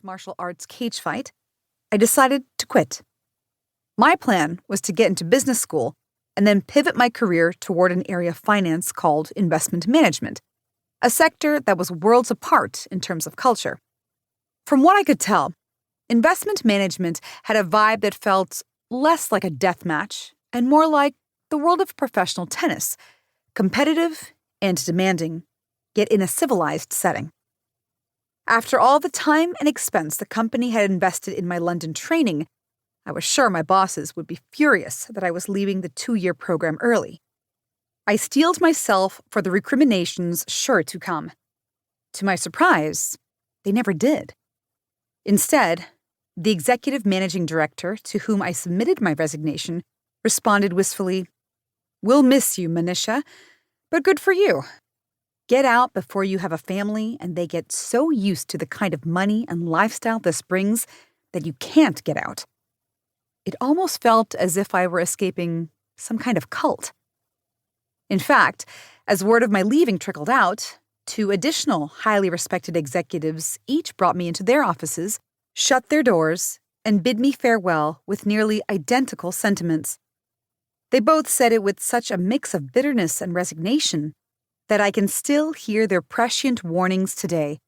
mixed martial arts cage fight, I decided to quit. My plan was to get into business school and then pivot my career toward an area of finance called investment management, a sector that was worlds apart in terms of culture. From what I could tell, investment management had a vibe that felt less like a death match and more like the world of professional tennis, competitive and demanding, yet in a civilized setting. After all the time and expense the company had invested in my London training, I was sure my bosses would be furious that I was leaving the 2-year program early. I steeled myself for the recriminations sure to come. To my surprise, they never did. Instead, the executive managing director to whom I submitted my resignation responded wistfully, "We'll miss you, Manisha, but good for you. Get out before you have a family and they get so used to the kind of money and lifestyle this brings that you can't get out." It almost felt as if I were escaping some kind of cult. In fact, as word of my leaving trickled out, 2 additional highly respected executives each brought me into their offices, shut their doors, and bid me farewell with nearly identical sentiments. They both said it with such a mix of bitterness and resignation that I can still hear their prescient warnings today.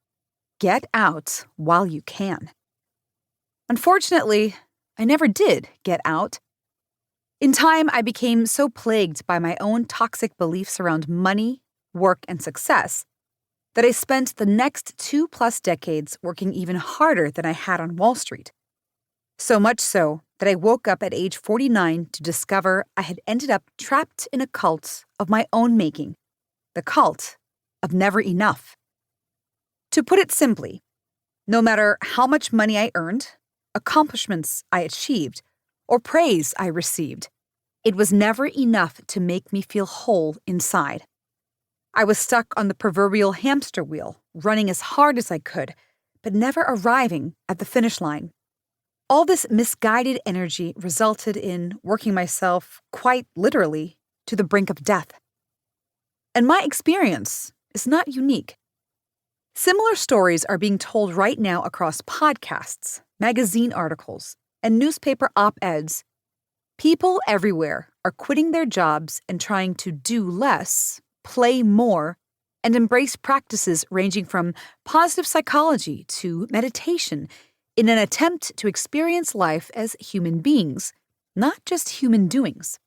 Get out while you can. Unfortunately, I never did get out. In time, I became so plagued by my own toxic beliefs around money, work, and success that I spent the next 2+ decades working even harder than I had on Wall Street. So much so that I woke up at age 49 to discover I had ended up trapped in a cult of my own making, the cult of never enough. To put it simply, no matter how much money I earned, accomplishments I achieved, or praise I received, it was never enough to make me feel whole inside. I was stuck on the proverbial hamster wheel, running as hard as I could, but never arriving at the finish line. All this misguided energy resulted in working myself, quite literally, to the brink of death. And my experience is not unique. Similar stories are being told right now across podcasts, magazine articles, and newspaper op-eds. People everywhere are quitting their jobs and trying to do less, play more, and embrace practices ranging from positive psychology to meditation in an attempt to experience life as human beings, not just human doings.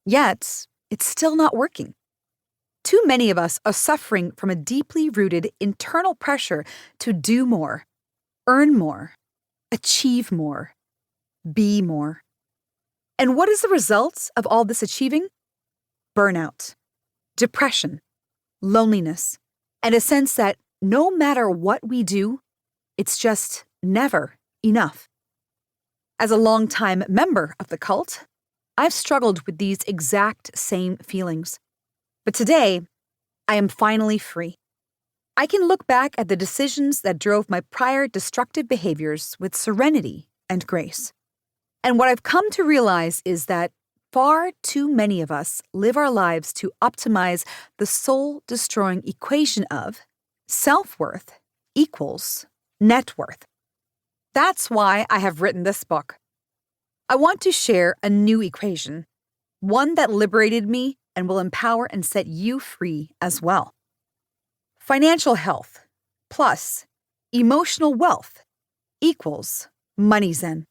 Yet, it's still not working. Too many of us are suffering from a deeply rooted internal pressure to do more, earn more, achieve more, be more. And what is the result of all this achieving? Burnout, depression, loneliness, and a sense that no matter what we do, it's just never enough. As a longtime member of the cult, I've struggled with these exact same feelings. But today, I am finally free. I can look back at the decisions that drove my prior destructive behaviors with serenity and grace. And what I've come to realize is that far too many of us live our lives to optimize the soul-destroying equation of self-worth equals net worth. That's why I have written this book. I want to share a new equation, one that liberated me and will empower and set you free as well. Financial health plus emotional wealth equals Moneyzen.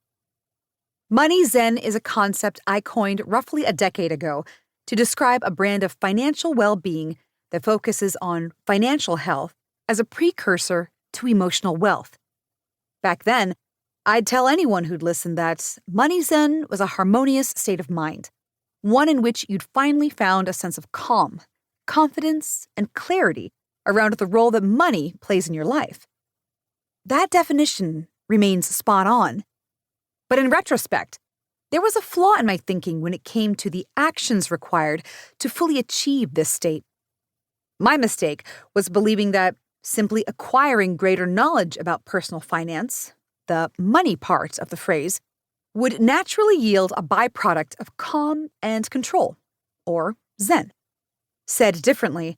Moneyzen is a concept I coined roughly a decade ago to describe a brand of financial well-being that focuses on financial health as a precursor to emotional wealth. Back then, I'd tell anyone who'd listen that Moneyzen was a harmonious state of mind, one in which you'd finally found a sense of calm, confidence, and clarity around the role that money plays in your life. That definition remains spot on. But in retrospect, there was a flaw in my thinking when it came to the actions required to fully achieve this state. My mistake was believing that simply acquiring greater knowledge about personal finance, the money part of the phrase, would naturally yield a byproduct of calm and control, or Zen. Said differently,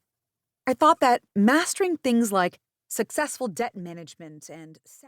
I thought that mastering things like successful debt management and sound